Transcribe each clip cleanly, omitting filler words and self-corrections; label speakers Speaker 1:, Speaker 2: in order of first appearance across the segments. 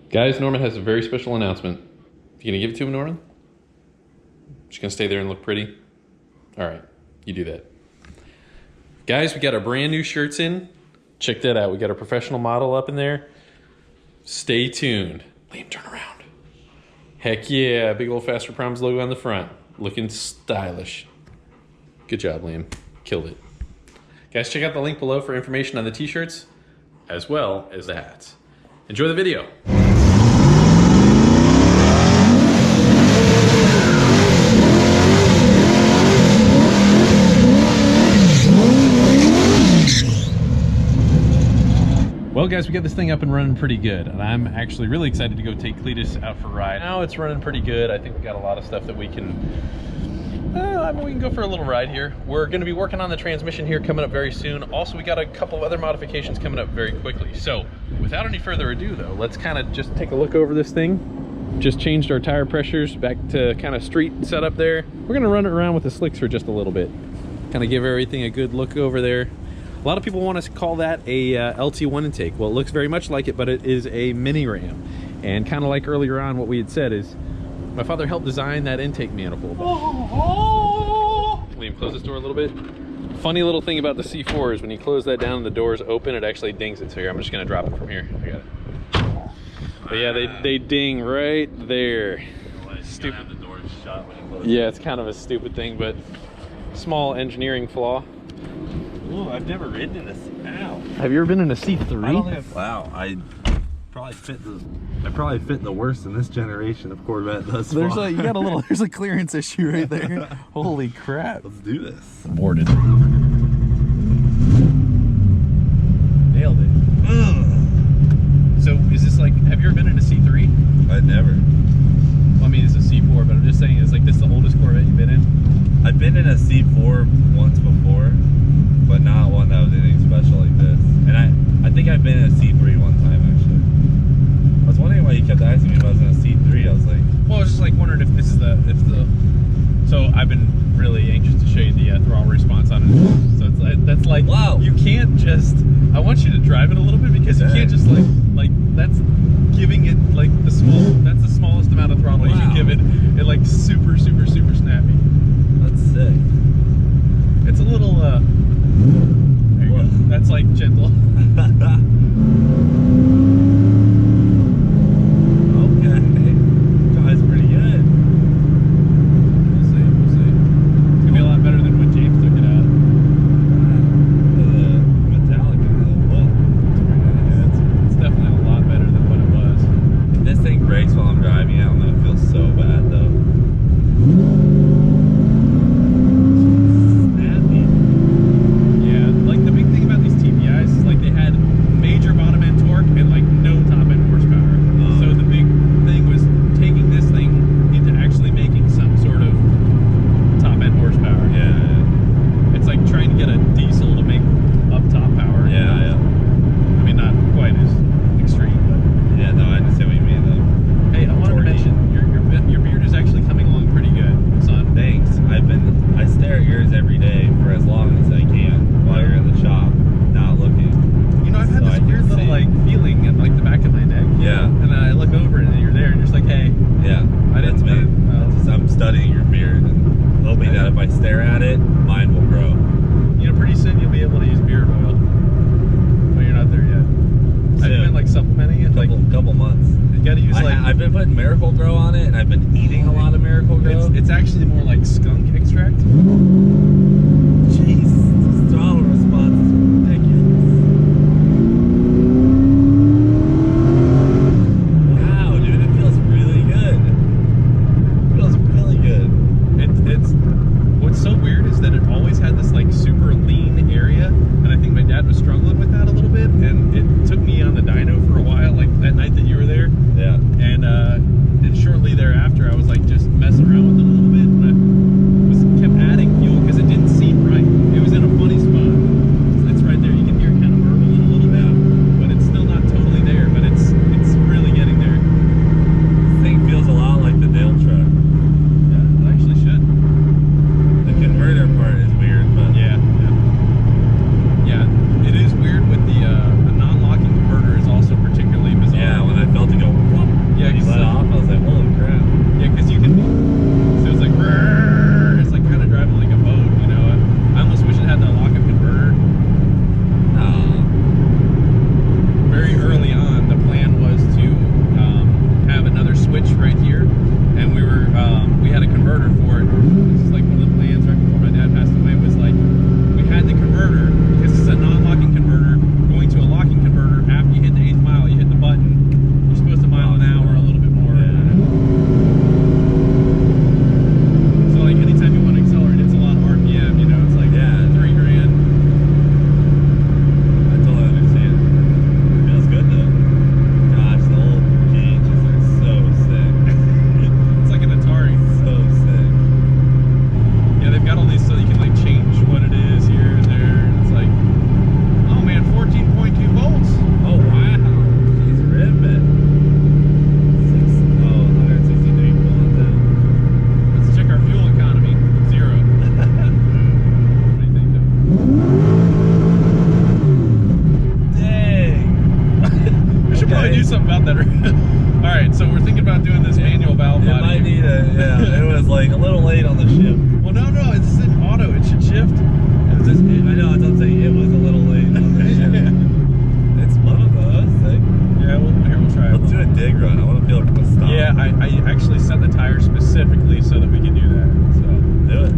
Speaker 1: Guys, Norman has a very special announcement. You gonna give it to him, Norman? Just gonna stay there and look pretty? All right, you do that. Guys, we got our brand new shirts in. Check that out. We got a professional model up in there. Stay tuned. Liam, turn around. Heck yeah, big old Fasterproms logo on the front. Looking stylish. Good job, Liam. Killed it. Guys, check out the link below for information on the t-shirts, as well as the hats. Enjoy the video. Well, guys, we got this thing up and running pretty good, and I'm actually really excited to go take Cleetus out for a ride. Now it's running pretty good. I think we got a lot of stuff that we can, we can go for a little ride here. We're going to be working on the transmission here coming up very soon. Also, we got a couple of other modifications coming up very quickly. So, without any further ado, though, let's kind of just take a look over this thing. Just changed our tire pressures back to kind of street setup there. We're going to run it around with the slicks for just a little bit. Kind of give everything a good look over there. A lot of people want to call that a LT1 intake. Well, it looks very much like it, but it is a mini ram. And kind of like earlier on, what we had said is my father helped design that intake manifold. Liam, close this door a little bit. Funny little thing about the C4 is when you close that down and the doors open, it actually dings it. So here, I'm just going to drop it from here. I got it. But yeah, they ding right there. Stupid. Have the doors shut when you close it. It's kind of a stupid thing, but small engineering flaw.
Speaker 2: Ooh, I've never ridden in a ow.
Speaker 1: Have you ever been in a C3?
Speaker 2: I don't think wow, I probably fit the worst in this generation of Corvette thus far.
Speaker 3: There's a you got a little there's a clearance issue right there. Holy crap.
Speaker 2: Let's do this.
Speaker 1: Boarded.
Speaker 2: Nailed it.
Speaker 1: So is this like, have you ever been in a C3?
Speaker 2: I'd never.
Speaker 1: Well, I mean, it's a C4, but I'm just saying, is like this the oldest Corvette you've been in?
Speaker 2: I've been in a C4 once before, but not one that was anything special like this. And I think I've been in a C3 one time actually. I was wondering why you kept asking me if I was in a C3. I was like,
Speaker 1: well, I was just like wondering if this is so I've been really anxious to show you the throttle response on it. So it's like, that's like,
Speaker 2: wow.
Speaker 1: You can't just, I want you to drive it a little bit because you can't just like that's giving it like that's the smallest amount of throttle you can give it. It like super snappy.
Speaker 2: That's sick.
Speaker 1: It's a little, there you go. That's like gentle.
Speaker 2: Okay. Drives pretty good.
Speaker 1: We'll see. It's gonna be a lot better than when James took it out.
Speaker 2: The metallic in the look.
Speaker 1: It's definitely a lot better than what it was.
Speaker 2: If this thing breaks while I'm driving, I'm gonna feel so bad though. I've been putting Miracle-Gro on it, and I've been eating a lot of Miracle-Gro.
Speaker 1: It's actually more like skunk extract.
Speaker 2: Jeez, this throttle response is ridiculous. Wow, dude, it feels really good. It feels really good.
Speaker 1: It's what's so weird is that it always had this like super lean area, and I think my dad was struggling with that a little bit, and it took me on the dyno for a while, like that night that you were there.
Speaker 2: Yeah.
Speaker 1: And shortly thereafter, I was like just messing around with it a little bit, and I kept adding fuel because it didn't do something about that. All right, so we're thinking about doing this manual valve
Speaker 2: It
Speaker 1: body.
Speaker 2: might need a, yeah, it was like a little late on the shift.
Speaker 1: Well, no, it's in auto. It should shift.
Speaker 2: It was just, I know, I don't say it was a little late on the shift. It's one of those things.
Speaker 1: Yeah, here we'll try it.
Speaker 2: Let's do a dig run. I want to feel like a stop.
Speaker 1: Yeah, I actually set the tire specifically so that we can do that. So
Speaker 2: Do it.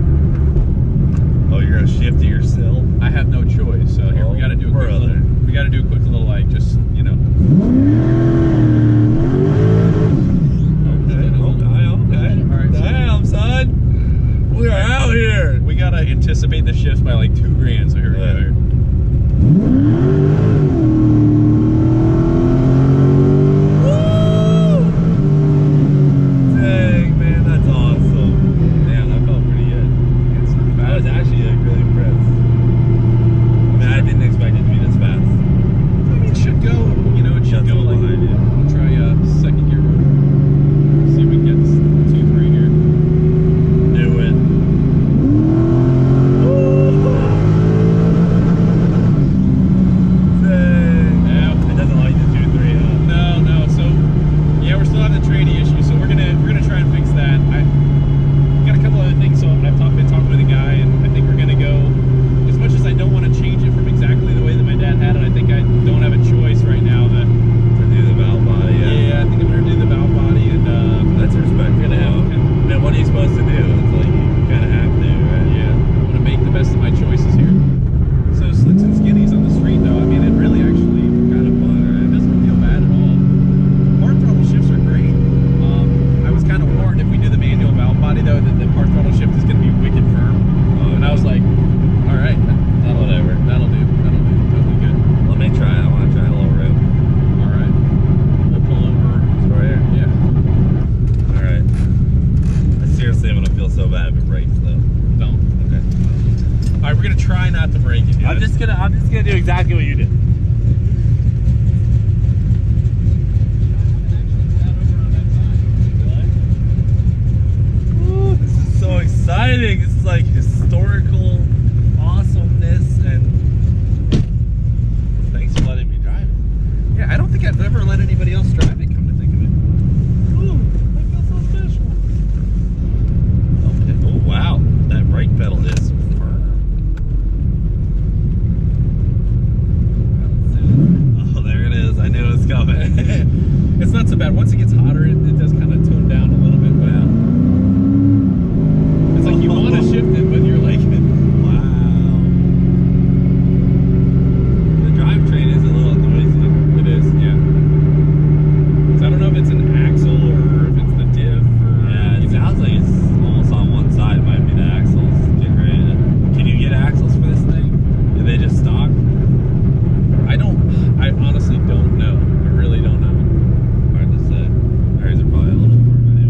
Speaker 2: Oh, you're gonna shift to your sill?
Speaker 1: I have no choice. So here we got to do a quick little. We got to do a quick little like just
Speaker 2: Okay.
Speaker 1: All right.
Speaker 2: Damn, son. We are out here.
Speaker 1: We gotta anticipate the shifts by like $2,000. So here we go. Here.
Speaker 2: Dang, man, that's awesome. Damn, that felt pretty good.
Speaker 1: It's not bad.
Speaker 2: I was actually like, really impressed. I mean, I didn't expect it to be this fast.
Speaker 1: I mean, it should go. You know, it should go like.
Speaker 2: behind you.
Speaker 1: We'll try second gear. See if we can get this 2-3 here.
Speaker 2: Do it. Dang.
Speaker 1: Yeah.
Speaker 2: It doesn't like the 2-3, huh?
Speaker 1: No. So yeah, we're still having the tranny issue. So we're gonna try and fix that. I got a couple other things. So I've been talking with a guy, and I think we're gonna go. As much as I don't want to change it from exactly the way that my dad had it, I think I don't have a choice right now to
Speaker 2: do the valve body,
Speaker 1: yeah. I think I'm gonna do the valve body, and
Speaker 2: that's respectable.
Speaker 1: we're gonna have.
Speaker 2: Man, what are you supposed to do? It's like you kind of have to, right?
Speaker 1: Yeah, I'm gonna make the best of my choices here. So slicks and skinnies on the street, though. I mean, it really actually
Speaker 2: Kind of fun,
Speaker 1: it
Speaker 2: right?
Speaker 1: doesn't feel bad at all. Hard throttle shifts are great. I was kind of warned if we do the manual valve body though that the hard throttle shift is gonna be wicked firm, and I was like, all right,
Speaker 2: Whatever.
Speaker 1: that'll do, totally good.
Speaker 2: Let me try it. I want to try a little rip.
Speaker 1: All right, we'll pull over.
Speaker 2: It's right here.
Speaker 1: Yeah,
Speaker 2: All right. I seriously am gonna feel so bad if it breaks though.
Speaker 1: don't.
Speaker 2: Okay.
Speaker 1: All right, we're gonna try not to break it.
Speaker 2: I'm just gonna do exactly what you did. Ooh, this is so exciting. This is like historical awesomeness, and thanks for letting me drive it.
Speaker 1: Yeah, I don't think I've ever let anybody else drive it. Come to think of it.
Speaker 2: Ooh, I feel so special. Okay. Oh wow, that brake pedal is firm. Oh, there it is. I knew it was coming.
Speaker 1: It's not so bad. Once it gets hotter, it does kind of tone down a little bit. But it's like you want to shift it, but you're like,
Speaker 2: Wow. The drivetrain is a little noisy.
Speaker 1: it is, yeah. So I don't know if it's an axle or if it's the diff. Or,
Speaker 2: Yeah, it sounds like it's almost on one side. It might be the axles. Getting ready to. Can you get axles for this thing? Are they just stock?
Speaker 1: I honestly don't know. I really don't know.
Speaker 2: Hard to say. Ours are probably a little more anyway.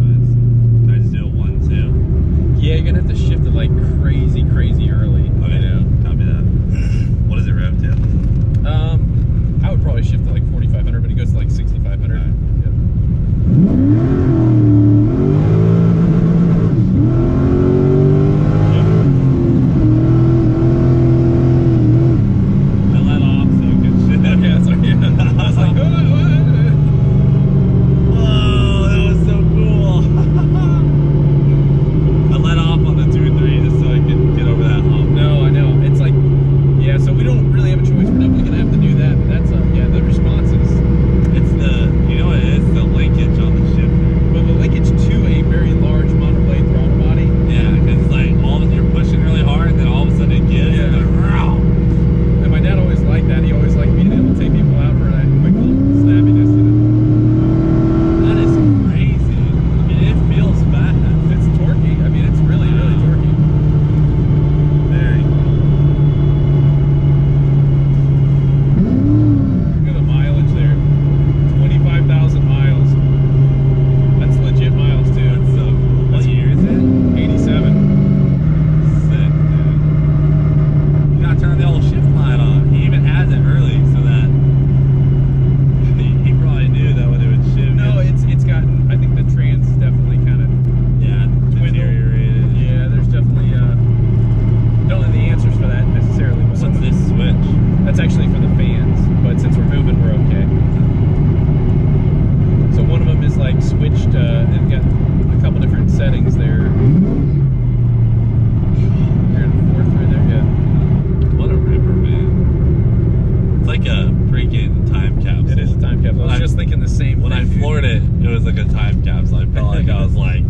Speaker 2: was like a time capsule. I felt like I was like,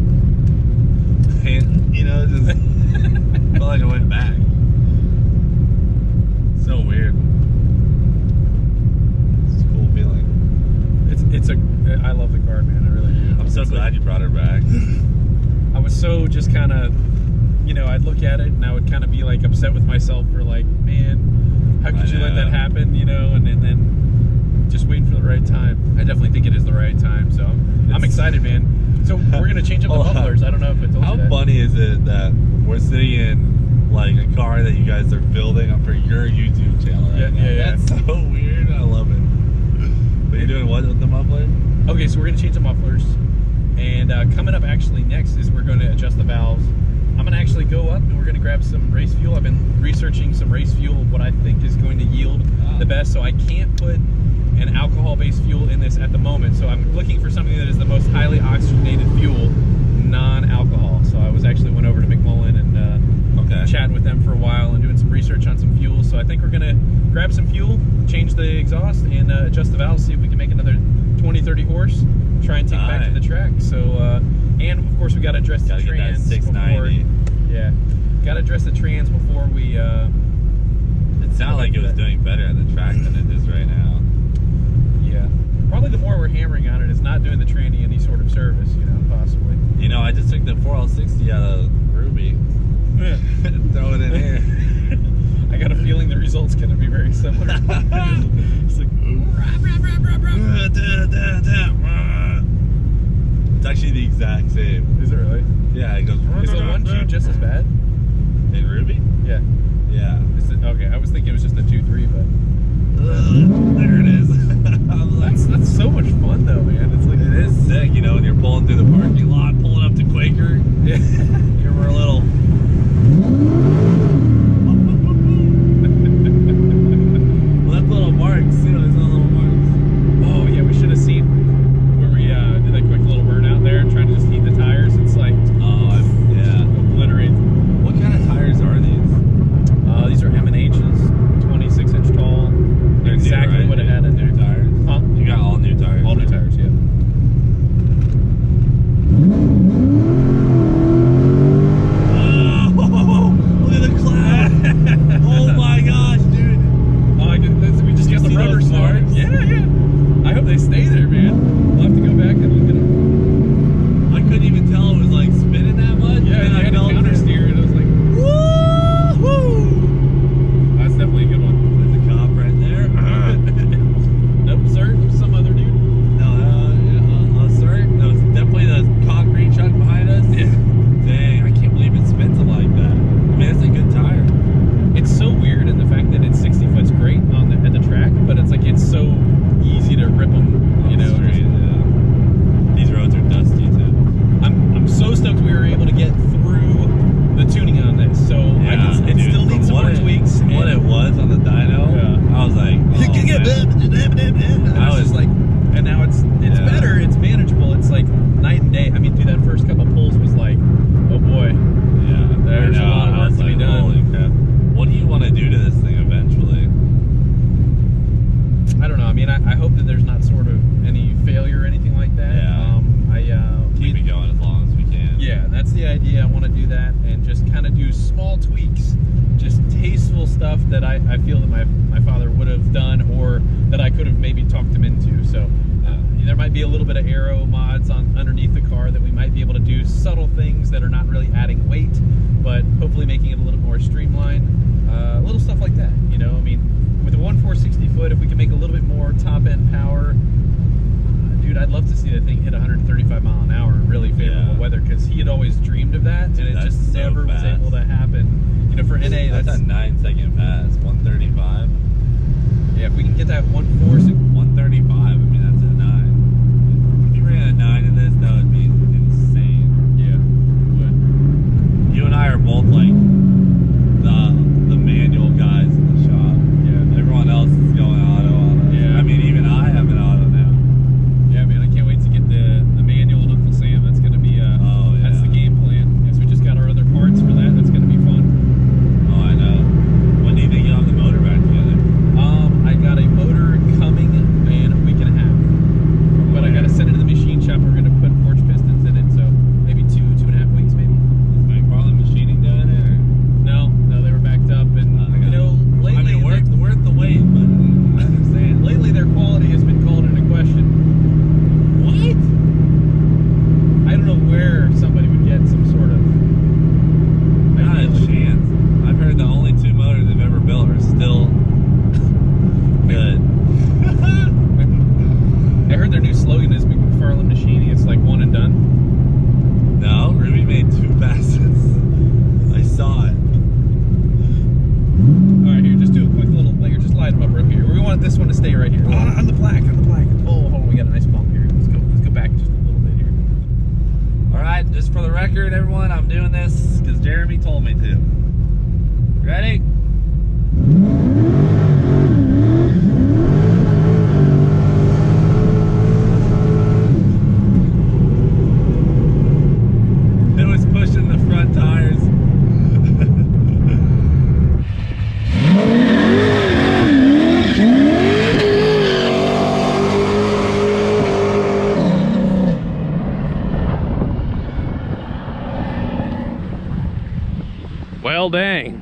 Speaker 2: you know, just felt like I went back. So weird. It's a cool feeling.
Speaker 1: I love the car, man. I really do.
Speaker 2: I'm so glad you brought her back.
Speaker 1: I was so just kind of, you know, I'd look at it and I would kind of be like upset with myself for like, man, how could you let that happen, you know? And then just waiting for the right time. I definitely think it is the right time, so I'm excited, man. So we're gonna change up the mufflers. I don't know if I told you that.
Speaker 2: How funny is it that we're sitting in like a car that you guys are building up for your YouTube channel right now?
Speaker 1: Yeah.
Speaker 2: That's so weird. I love it. But you're doing what with the muffler?
Speaker 1: Okay, so we're gonna change the mufflers, and coming up actually next is we're going to adjust the valves. I'm gonna actually go up and we're gonna grab some race fuel. I've been researching some race fuel, what I think is going to yield the best. So I can't put an alcohol-based fuel in this at the moment. So I'm looking for something that is the most highly oxygenated fuel, non-alcohol. So I went over to McMullen and chatting with them for a while and doing some research on some fuel. So I think we're gonna grab some fuel, change the exhaust, and adjust the valves, see if we can make another 20-30 horse, try and take it back to the track. So and of course we got to address the trans before. Yeah, got to address the trans before we.
Speaker 2: It sounded like it was doing better at the track than it is right now.
Speaker 1: Yeah, probably the more we're hammering on it is not doing the tranny any sort of service, you know, possibly.
Speaker 2: You know, I just took the 4L60 out of Ruby. Throw it in here.
Speaker 1: I got a feeling the result's going to be very similar. It's like,
Speaker 2: it's actually the exact same.
Speaker 1: Is it really?
Speaker 2: Yeah, it goes.
Speaker 1: Is the 1.2 just as bad?
Speaker 2: In Ruby?
Speaker 1: Yeah.
Speaker 2: Yeah.
Speaker 1: Is it, okay, I was thinking it was just a 2.3, but.
Speaker 2: There it is.
Speaker 1: That's so much fun though, man. It's like,
Speaker 2: it is sick, you know, when you're pulling through the parking lot, pulling up to Quaker.
Speaker 1: Yeah.
Speaker 2: Give her a little. Left little marks, you know, there's little marks.
Speaker 1: Oh yeah, we should have seen where we did that quick little burnout there, trying to just heat the tires. It's like,
Speaker 2: yeah,
Speaker 1: obliterate.
Speaker 2: What kind of tires are these?
Speaker 1: These are M&H's, 26-inch tall.
Speaker 2: They're
Speaker 1: exactly
Speaker 2: new, right?
Speaker 1: what it had in
Speaker 2: New tires.
Speaker 1: Huh?
Speaker 2: You got all new tires.
Speaker 1: All new tires, yeah.
Speaker 2: Oh, look at the cloud! Oh my gosh, dude!
Speaker 1: We just got the rubber starts. Yeah. I hope they stay there, man. We'll have to go back and look at them.
Speaker 2: I couldn't even tell it was like spinning that much.
Speaker 1: Yeah, and I had to counter steer, and I was like,
Speaker 2: woo!
Speaker 1: That's definitely a good one.
Speaker 2: There's a cop right there.
Speaker 1: Nope, sir. Some other dude.
Speaker 2: No, sir. That was definitely the concrete truck behind us.
Speaker 1: Yeah.
Speaker 2: Dang, I can't believe it spins them like that. I mean, it's a good tire.
Speaker 1: It's so weird in the fact that it's 60 foot's great at the track, but it's like it's so easy to rip them, you know.
Speaker 2: Straight, these roads are dusty too.
Speaker 1: I'm so stoked we were able to get through the tuning on this. So it still needs some more tweaks.
Speaker 2: From what it was on the dyno, I was like,
Speaker 1: I was like, and now it's better. It's manageable. It's like night and day. I mean, dude, that first couple pulls was like, oh boy.
Speaker 2: Yeah,
Speaker 1: there's a lot of work to be done.
Speaker 2: Holy crap. What do you want to do to this thing eventually?
Speaker 1: I don't know. I mean, I hope that there's not sort of any failure or anything like that.
Speaker 2: Yeah. Keep it going as long as we can.
Speaker 1: Yeah, that's the idea. I want to do that and just kind of do small tweaks, just tasteful stuff that I feel that my father would have done or that I could have maybe talked him into. So there might be a little bit of aero mods underneath the car that we might be able to do, subtle things that are not really adding weight, but hopefully making it a little more streamlined. Little stuff like that, you know. I mean, with a 1.460 foot, if we can make a little bit more top end power, dude, I'd love to see that thing hit 135 mile an hour in really favorable weather, because he had always dreamed of that, and it just never was able to happen. You know, for NA,
Speaker 2: that's a 9-second pass, 135.
Speaker 1: Yeah, if we can get that
Speaker 2: 135, I mean, that's a 9. If you ran a 9 in this, that would be insane.
Speaker 1: Yeah, it would.
Speaker 2: You and I are both like the manual guys in the shop. Yeah, everyone else is going auto. Yeah, I mean, even I have an auto now.
Speaker 1: Yeah, man, I can't wait to get the manual and Uncle Sam. That's gonna be that's the game plan. Guess we just got our other parts for that. That's gonna be fun.
Speaker 2: Oh, I know. When do you think you'll have the motor back together?
Speaker 1: I got a motor coming in a week and a half.
Speaker 2: just for the record, everyone, I'm doing this because Jeremy told me to. Ready? It was pushing the front tires.
Speaker 1: Well, dang.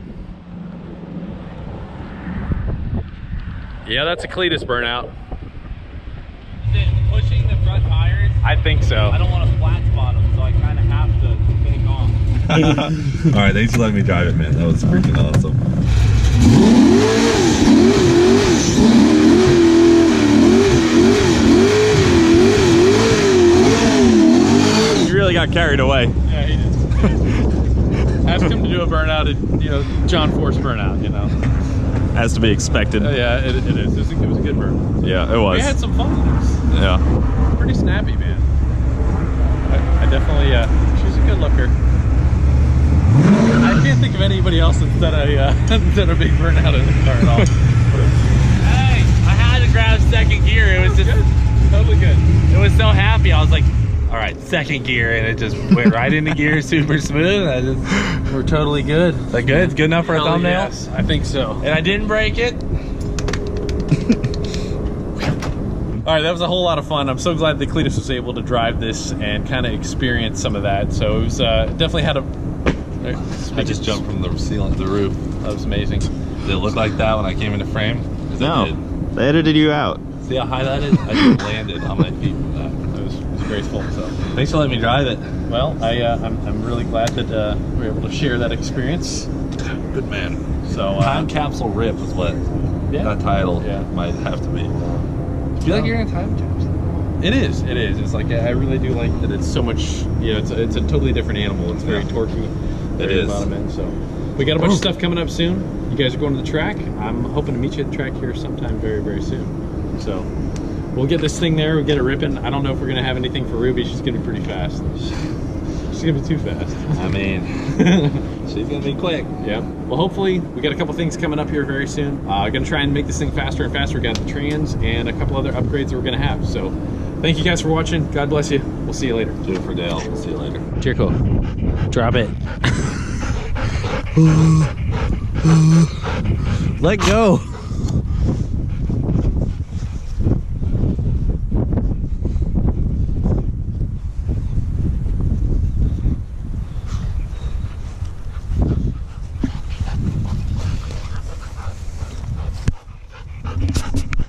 Speaker 1: Yeah, that's a Cleetus burnout.
Speaker 2: Is it pushing the front tires?
Speaker 1: I think so.
Speaker 2: I don't want to flat spot them, so I kind of have to take off. All right, thanks for letting me drive it, man. That was freaking awesome.
Speaker 4: You really got carried away.
Speaker 1: Yeah, he did. Ask him to do a burnout, you know, John Force burnout, you know.
Speaker 4: Has to be expected.
Speaker 1: Yeah, it is. It was a good burn.
Speaker 4: Yeah, it was.
Speaker 1: We had some fun with this.
Speaker 4: Yeah.
Speaker 1: Pretty snappy, man. I definitely, she's a good looker. I can't think of anybody else that's done a big burnout in the car at all.
Speaker 2: Hey, I had to grab second gear. It was just
Speaker 1: good. Totally good.
Speaker 2: It was so happy. I was like, all right, second gear, and it just went right into gear, super smooth.
Speaker 1: We're totally good.
Speaker 2: Is that good? It's good enough for a thumbnail?
Speaker 1: Yes, I think so.
Speaker 2: And I didn't break it.
Speaker 1: All right, that was a whole lot of fun. I'm so glad that Cleetus was able to drive this and kind of experience some of that. So it was definitely had a.
Speaker 2: I just jumped from the ceiling to the roof.
Speaker 1: That was amazing.
Speaker 2: Did it look like that when I came into frame? 'Cause
Speaker 4: No,
Speaker 2: it did.
Speaker 4: they edited you out.
Speaker 2: See how high that is? I just landed on my feet from that.
Speaker 1: It was graceful. So
Speaker 2: Thanks for letting me drive it.
Speaker 1: well, I'm really glad that we were able to share that experience.
Speaker 2: Good man.
Speaker 1: So
Speaker 2: Time capsule rip is what
Speaker 1: yeah,
Speaker 2: that title
Speaker 1: Yeah.
Speaker 2: might have to be. I feel like you're in a time capsule.
Speaker 1: it is. It is. It's like I really do like that. It's so much. You know, it's a totally different animal. It's very torquey.
Speaker 2: It is.
Speaker 1: So we got a bunch of stuff coming up soon. You guys are going to the track. I'm hoping to meet you at the track here sometime very, very soon. So we'll get this thing there. We'll get it ripping. I don't know if we're gonna have anything for Ruby. She's gonna be pretty fast. She's gonna be too fast.
Speaker 2: I mean, she's gonna be quick.
Speaker 1: Yeah. Well, hopefully we got a couple things coming up here very soon. Gonna try and make this thing faster and faster. We got the trans and a couple other upgrades that we're gonna have. So thank you guys for watching. God bless you. We'll see you later.
Speaker 2: Do it for Dale. See you later.
Speaker 1: Cheerful. Drop it.
Speaker 4: Let go.